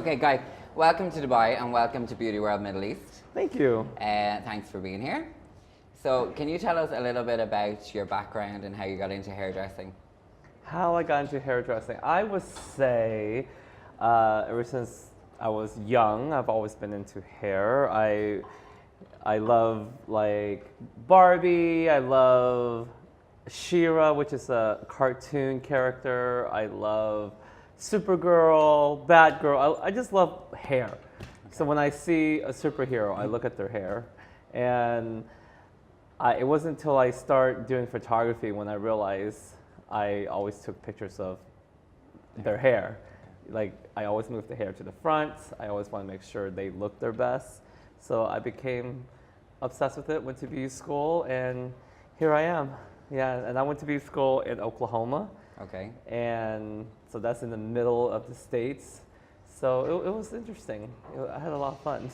Okay, Guy, welcome to Dubai and welcome to Beauty World Middle East. Thank you. Thanks for being here. So, can you tell us a little bit about your background and how you got into hairdressing? How I got into hairdressing? I would say ever since I was young, I've always been into hair. I love like Barbie. I love She-Ra, which is a cartoon character. I love Supergirl, Batgirl. I just love hair. Okay. So when I see a superhero, I look at their hair. And it wasn't until I started doing photography when I realized I always took pictures of their hair. Like, I always moved the hair to the front. I always want to make sure they look their best. So I became obsessed with it, went to beauty school, and here I am. Yeah, and I went to beauty school in Oklahoma. Okay. And so that's in the middle of the States. So it was interesting. I had a lot of fun.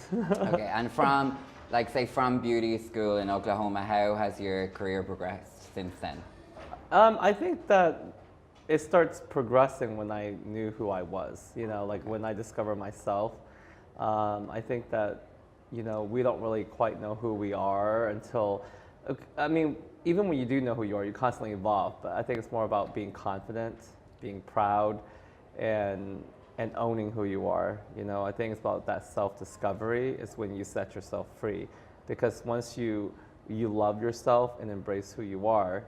Okay, and from, like, say, from beauty school in Oklahoma, how has your career progressed since then? I think that it starts progressing when I knew who I was, like when I discovered myself. I think that, we don't really quite know who we are until, I mean, even when you do know who you are, you constantly evolve. But I think it's more about being confident, being proud, and owning who you are. I think it's about that self-discovery is when you set yourself free. Because once you love yourself and embrace who you are,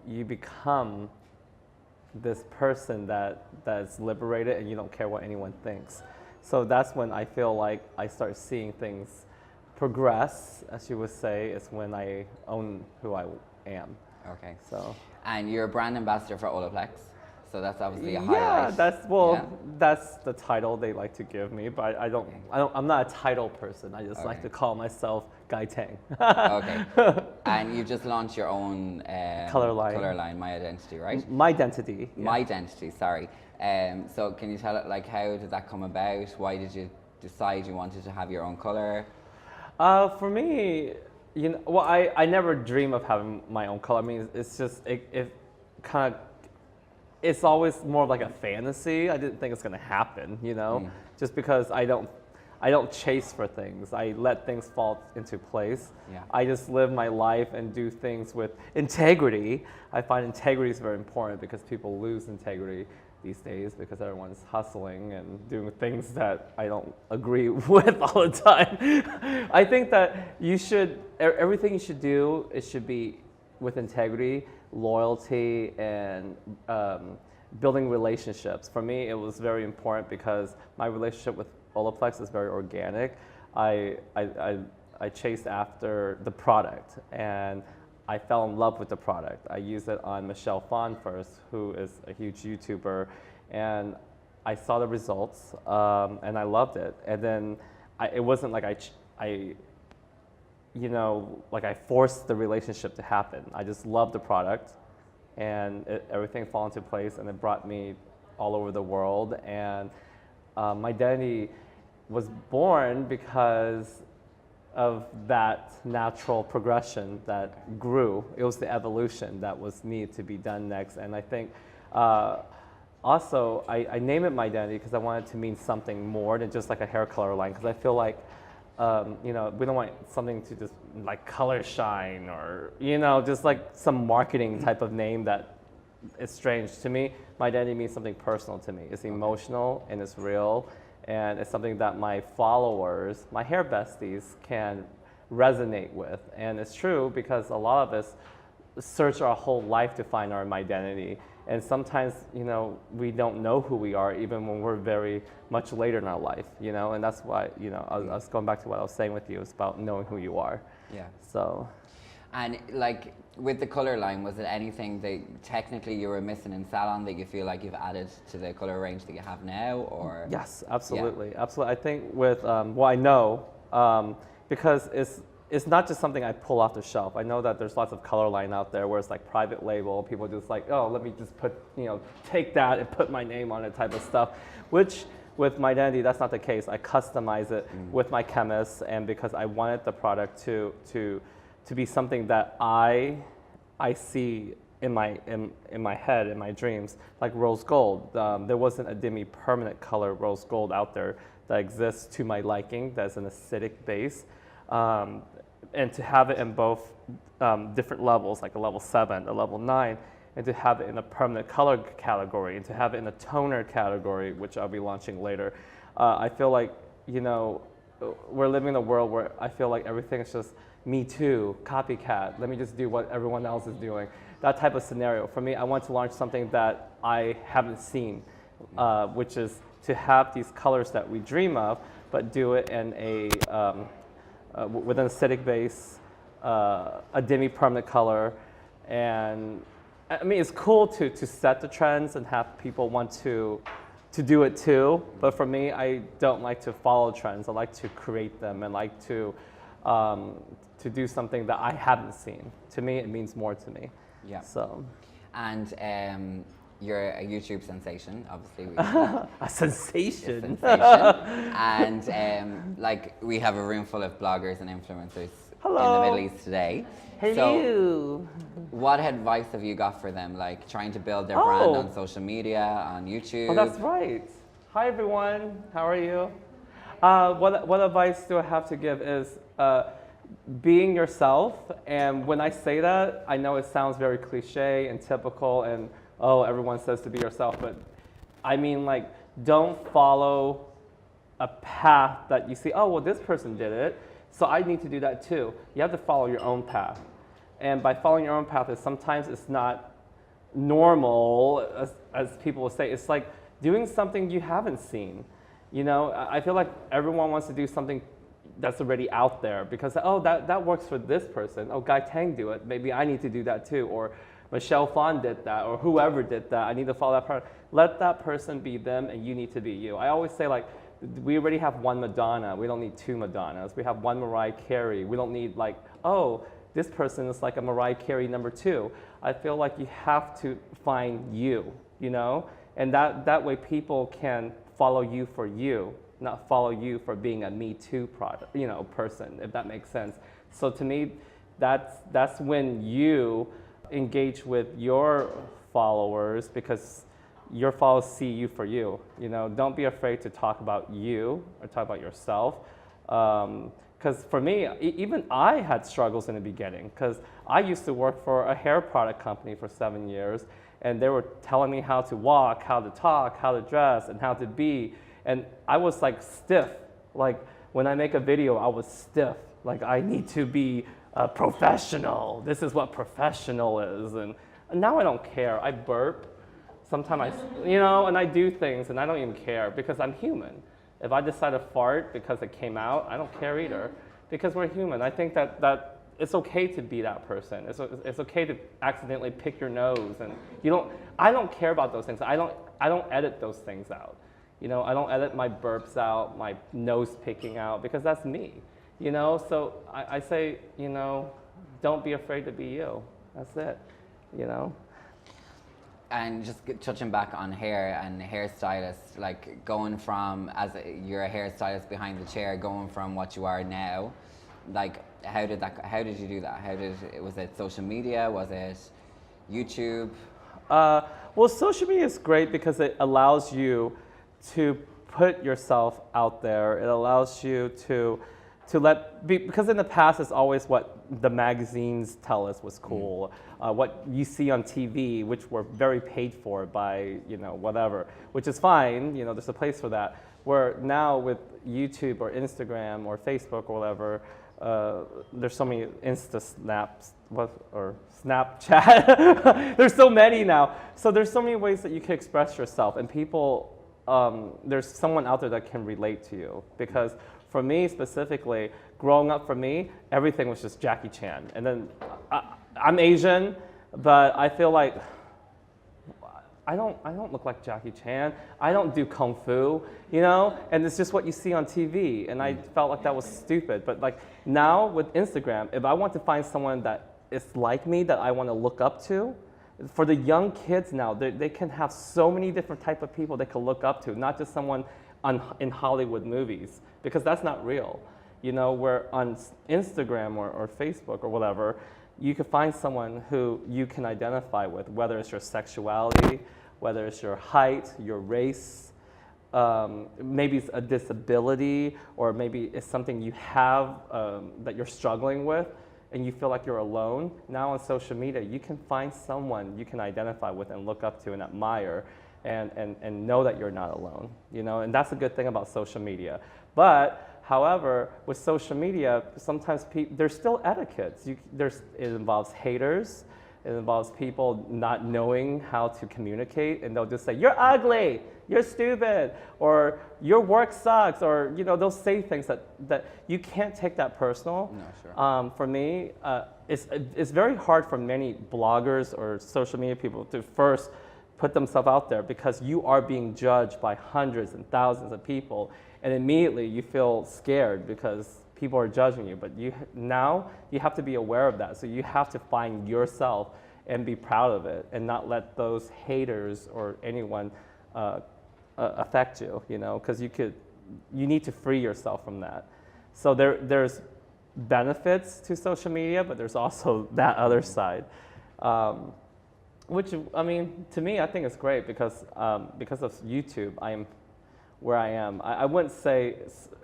you become this person that's liberated and you don't care what anyone thinks. So that's when I feel like I start seeing things progress, as you would say, is when I own who I am. Okay. So. And you're a brand ambassador for Olaplex. So that's obviously a highlight. Yeah, that's the title they like to give me, but I'm not a title person. I just like to call myself Guy Tang. Okay. And you just launched your own color line, My Identity, right? My Identity. Yeah. My Identity, sorry. So can you tell it, like, how did that come about? Why did you decide you wanted to have your own color? For me, I never dream of having my own color. I mean, it's just it kind of. It's always more of like a fantasy. I didn't think it's gonna happen, just because I don't chase for things. I let things fall into place. Yeah. I just live my life and do things with integrity. I find integrity is very important because people lose integrity these days because everyone's hustling and doing things that I don't agree with all the time. I think that everything you should do, it should be with integrity, loyalty, and building relationships. For me, it was very important because my relationship with Olaplex is very organic. I chased after the product, and I fell in love with the product. I used it on Michelle Phan first, who is a huge YouTuber, and I saw the results, and I loved it. And then it wasn't like I forced the relationship to happen. I just loved the product, and everything fell into place, and it brought me all over the world. And My Identity was born because of that natural progression that grew. It was the evolution that was needed to be done next. And I think also I named it My Identity because I wanted it to mean something more than just like a hair color line, because I feel like we don't want something to just like color shine or, just like some marketing type of name that is strange to me. My Identity means something personal to me. It's emotional and it's real, and it's something that my followers, my hair besties, can resonate with. And it's true because a lot of us search our whole life to find our identity. And sometimes, we don't know who we are even when we're very much later in our life, and that's why, I was going back to what I was saying with you, it's about knowing who you are. Yeah. So. And like with the color line, was it anything that technically you were missing in salon that you feel like you've added to the color range that you have now, or? Yes, absolutely, yeah. Absolutely. I think with, I know, because it's not just something I pull off the shelf. I know that there's lots of color line out there where it's like private label. People just like, oh, let me just put, take that and put my name on it type of stuff, which with My Identity, that's not the case. I customize it with my chemists, and because I wanted the product to be something that I see in my head, in my dreams, like rose gold. There wasn't a demi-permanent color rose gold out there that exists to my liking, that's an acidic base. And to have it in both different levels, like a level 7, a level 9, and to have it in a permanent color category, and to have it in a toner category, which I'll be launching later. I feel like, you know, we're living in a world where I feel like everything is just me too, copycat, let me just do what everyone else is doing. That type of scenario. For me, I want to launch something that I haven't seen, which is to have these colors that we dream of, but do it in with an acidic base, a demi-permanent color, and I mean, it's cool to set the trends and have people want to do it too, but for me, I don't like to follow trends. I like to create them and like to do something that I haven't seen. To me, it means more to me. Yeah. So. And you're a YouTube sensation, obviously. A sensation. And like we have a room full of bloggers and influencers Hello. in the Middle East today. Hello. So what advice have you got for them, like trying to build their brand on social media, on YouTube? Oh, that's right. Hi, everyone. How are you? What advice do I have to give is being yourself. And when I say that, I know it sounds very cliche and typical and, oh, everyone says to be yourself. But I mean, like, don't follow a path that you see, oh, well, this person did it, so I need to do that too. You have to follow your own path. And by following your own path, sometimes it's not normal, as people will say. It's like doing something you haven't seen. You know, I feel like everyone wants to do something that's already out there because, oh, that works for this person. Oh, Guy Tang do it. Maybe I need to do that too. Or Michelle Phan did that, or whoever did that. I need to follow that person. Let that person be them, and you need to be you. I always say, like, we already have one Madonna. We don't need two Madonnas. We have one Mariah Carey. We don't need, like, oh, this person is like a Mariah Carey #2. I feel like you have to find you, you know? And that way people can follow you for you, not follow you for being a Me Too product, you know, person, if that makes sense. So to me, that's when you engage with your followers because your followers see you for you. You know, don't be afraid to talk about you or talk about yourself. Because for me, even I had struggles in the beginning because I used to work for a hair product company for 7 years and they were telling me how to walk, how to talk, how to dress, and how to be. And I was like stiff. Like when I make a video, I was stiff. Like I need to be professional. This is what professional is. And now I don't care. I burp. Sometimes you know, and I do things and I don't even care because I'm human. If I decide to fart because it came out, I don't care either because we're human. I think that it's okay to be that person. It's okay to accidentally pick your nose and I don't care about those things. I don't edit those things out. You know, I don't edit my burps out, my nose picking out because that's me. You know, so I say, you know, don't be afraid to be you. That's it, you know. And just touching back on hair and hairstylists, like going from, you're a hairstylist behind the chair, going from what you are now, like how did you do that? Was it social media? Was it YouTube? Well, social media is great because it allows you to put yourself out there. It allows you to because in the past it's always what the magazines tell us was cool, what you see on TV, which were very paid for by, you know, whatever, which is fine, you know, there's a place for that. Where now with YouTube or Instagram or Facebook or whatever, there's so many Snaps or Snapchat. There's so many now. So there's so many ways that you can express yourself, and people, there's someone out there that can relate to you because. For me specifically, growing up for me, everything was just Jackie Chan. And then I'm Asian, but I feel like I don't look like Jackie Chan. I don't do kung fu, you know? And it's just what you see on TV. And I felt like that was stupid. But like now with Instagram, if I want to find someone that is like me that I want to look up to, for the young kids now, they can have so many different type of people they can look up to, not just someone in Hollywood movies, because that's not real. You know, where on Instagram or Facebook or whatever, you could find someone who you can identify with, whether it's your sexuality, whether it's your height, your race, maybe it's a disability, or maybe it's something you have that you're struggling with and you feel like you're alone. Now on social media, you can find someone you can identify with and look up to and admire and know that you're not alone, you know, and that's a good thing about social media. But however, with social media, sometimes there's still etiquettes. It involves haters. It involves people not knowing how to communicate, and they'll just say, "You're ugly, you're stupid," or "Your work sucks," or you know, they'll say things that you can't take that personal. No, sure. For me, it's very hard for many bloggers or social media people to first put themselves out there, because you are being judged by hundreds and thousands of people, and immediately you feel scared because people are judging you. But now you have to be aware of that. So you have to find yourself and be proud of it, and not let those haters or anyone affect you. You know, because you need to free yourself from that. So there's benefits to social media, but there's also that other side. Which, I mean, to me, I think it's great because of YouTube, I am where I am. I wouldn't say,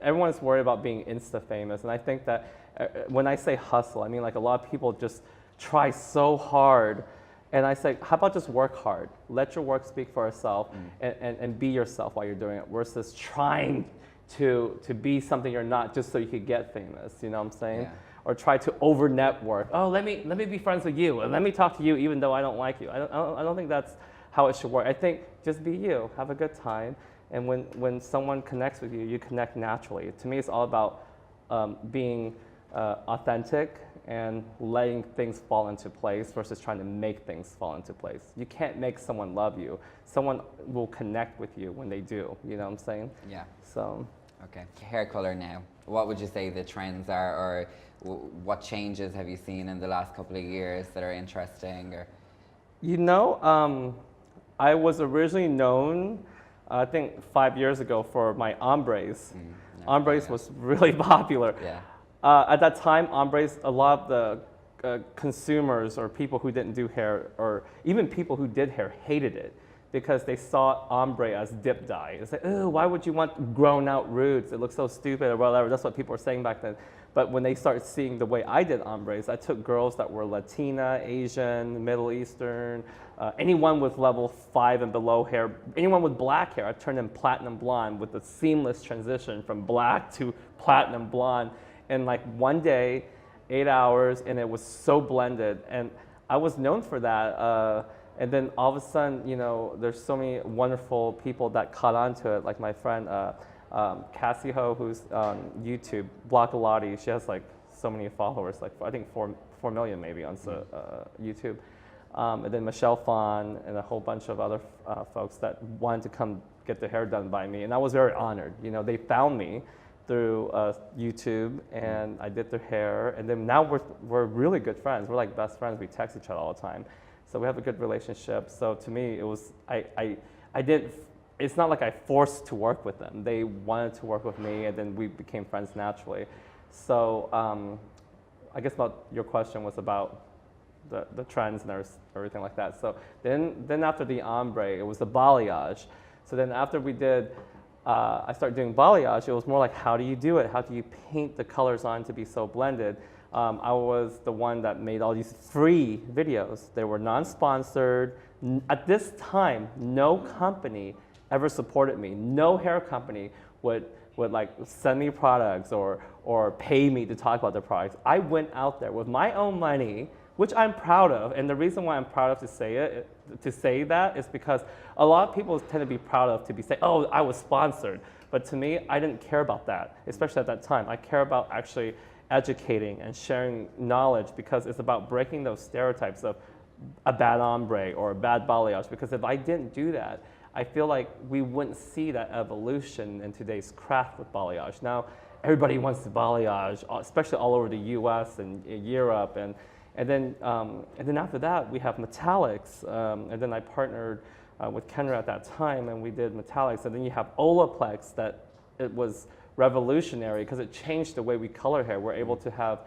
everyone's worried about being Insta famous, and I think that when I say hustle, I mean like a lot of people just try so hard, and I say, how about just work hard? Let your work speak for itself, and be yourself while you're doing it, versus trying to be something you're not just so you could get famous, you know what I'm saying? Yeah. Or try to over network. Oh, let me be friends with you, and let me talk to you even though I don't like you. I don't think that's how it should work. I think just be you, have a good time, and when someone connects with you, you connect naturally. To me, it's all about being authentic and letting things fall into place versus trying to make things fall into place. You can't make someone love you. Someone will connect with you when they do. You know what I'm saying? Yeah. So. Okay. Hair color now. What would you say the trends are, or what changes have you seen in the last couple of years that are interesting? Or you know, I was originally known, I think 5 years ago, for my ombres. Ombres was really popular. Yeah. At that time, ombres, a lot of the consumers or people who didn't do hair, or even people who did hair, hated it because they saw ombre as dip dye. It's like, oh, why would you want grown out roots? It looks so stupid, or whatever. That's what people were saying back then. But when they started seeing the way I did ombres, I took girls that were Latina, Asian, Middle Eastern, anyone with level 5 and below hair, anyone with black hair, I turned them platinum blonde with a seamless transition from black to platinum blonde in like one day, 8 hours, and it was so blended. And I was known for that. And then all of a sudden, you know, there's so many wonderful people that caught on to it, like my friend Cassie Ho, who's on YouTube, Blockalati. She has like so many followers, like I think 4 million maybe on YouTube. And then Michelle Phan and a whole bunch of other folks that wanted to come get their hair done by me. And I was very honored. You know, they found me through YouTube, and I did their hair. And then now we're really good friends. We're like best friends. We text each other all the time. So we have a good relationship. So to me, it was, it's not like I forced to work with them. They wanted to work with me, and then we became friends naturally. So I guess about your question was about the trends and everything like that. So then after the ombre, it was the balayage. So then after we did, I started doing balayage, it was more like, how do you do it? How do you paint the colors on to be so blended? I was the one that made all these free videos. They were non-sponsored. At this time, no company ever supported me. No hair company would like send me products or pay me to talk about their products. I went out there with my own money, which I'm proud of. And the reason why I'm proud of to say that is because a lot of people tend to be proud of to be saying, oh, I was sponsored. But to me, I didn't care about that, especially at that time. I care about actually educating and sharing knowledge, because it's about breaking those stereotypes of a bad ombre or a bad balayage. Because if I didn't do that, I feel like we wouldn't see that evolution in today's craft with balayage. Now, everybody wants the balayage, especially all over the US and Europe. And then after that, we have metallics. And then I partnered with Kenra at that time, and we did metallics. And then you have Olaplex, that it was revolutionary because it changed the way we color hair. We're able to have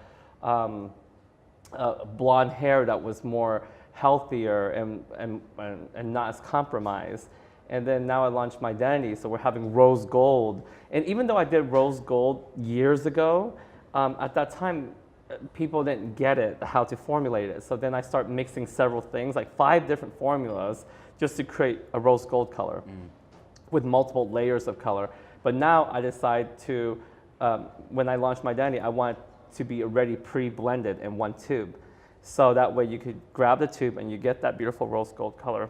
blonde hair that was more healthier and not as compromised. And then now I launched my identity, so we're having rose gold. And even though I did rose gold years ago, at that time, people didn't get it, how to formulate it. So then I start mixing several things, like 5 different formulas, just to create a rose gold color with multiple layers of color. But now I decide to, when I launch my identity, I want to be already pre-blended in one tube. So that way you could grab the tube and you get that beautiful rose gold color.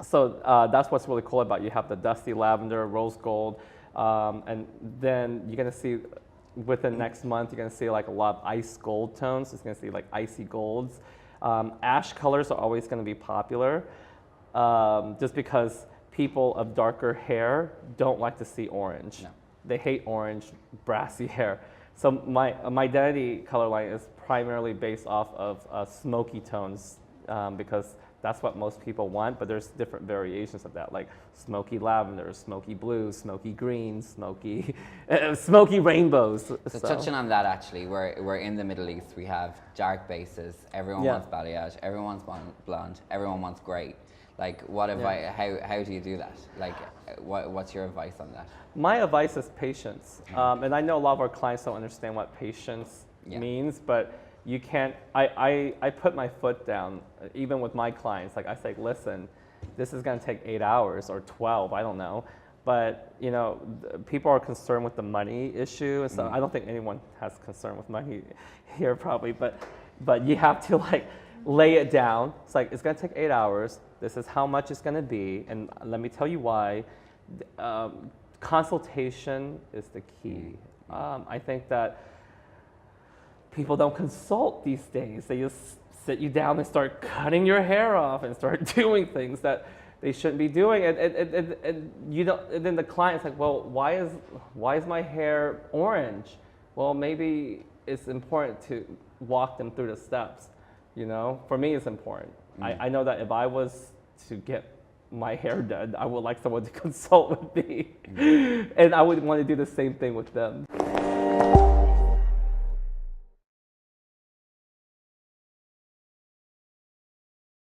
So that's what's really cool about it. You have the dusty lavender, rose gold, and then you're gonna see within next month, you're gonna see like a lot of ice gold tones. It's gonna see like icy golds. Ash colors are always gonna be popular just because people of darker hair don't like to see orange. No. They hate orange, brassy hair. So my identity color line is primarily based off of smoky tones because that's what most people want, but there's different variations of that, like smoky lavender, smoky blue, smoky green, smoky, smoky rainbows. So touching on that, actually, we're in the Middle East. We have dark bases. Everyone wants balayage. Everyone wants blonde. Everyone wants grey. Like, what advice? How do you do that? Like, what's your advice on that? My advice is patience, and I know a lot of our clients don't understand what patience means, but you can't, I put my foot down, even with my clients. Like I say, listen, this is gonna take 8 hours or 12, I don't know. But you know, people are concerned with the money issue. And so I don't think anyone has concern with money here probably, but you have to like lay it down. It's like, it's gonna take 8 hours. This is how much it's gonna be. And let me tell you why. Consultation is the key. I think that people don't consult these days. They just sit you down and start cutting your hair off and start doing things that they shouldn't be doing. And you don't. And then the client's like, well, why is my hair orange? Well, maybe it's important to walk them through the steps. You know, for me, it's important. I know that if I was to get my hair done, I would like someone to consult with me, and I would want to do the same thing with them.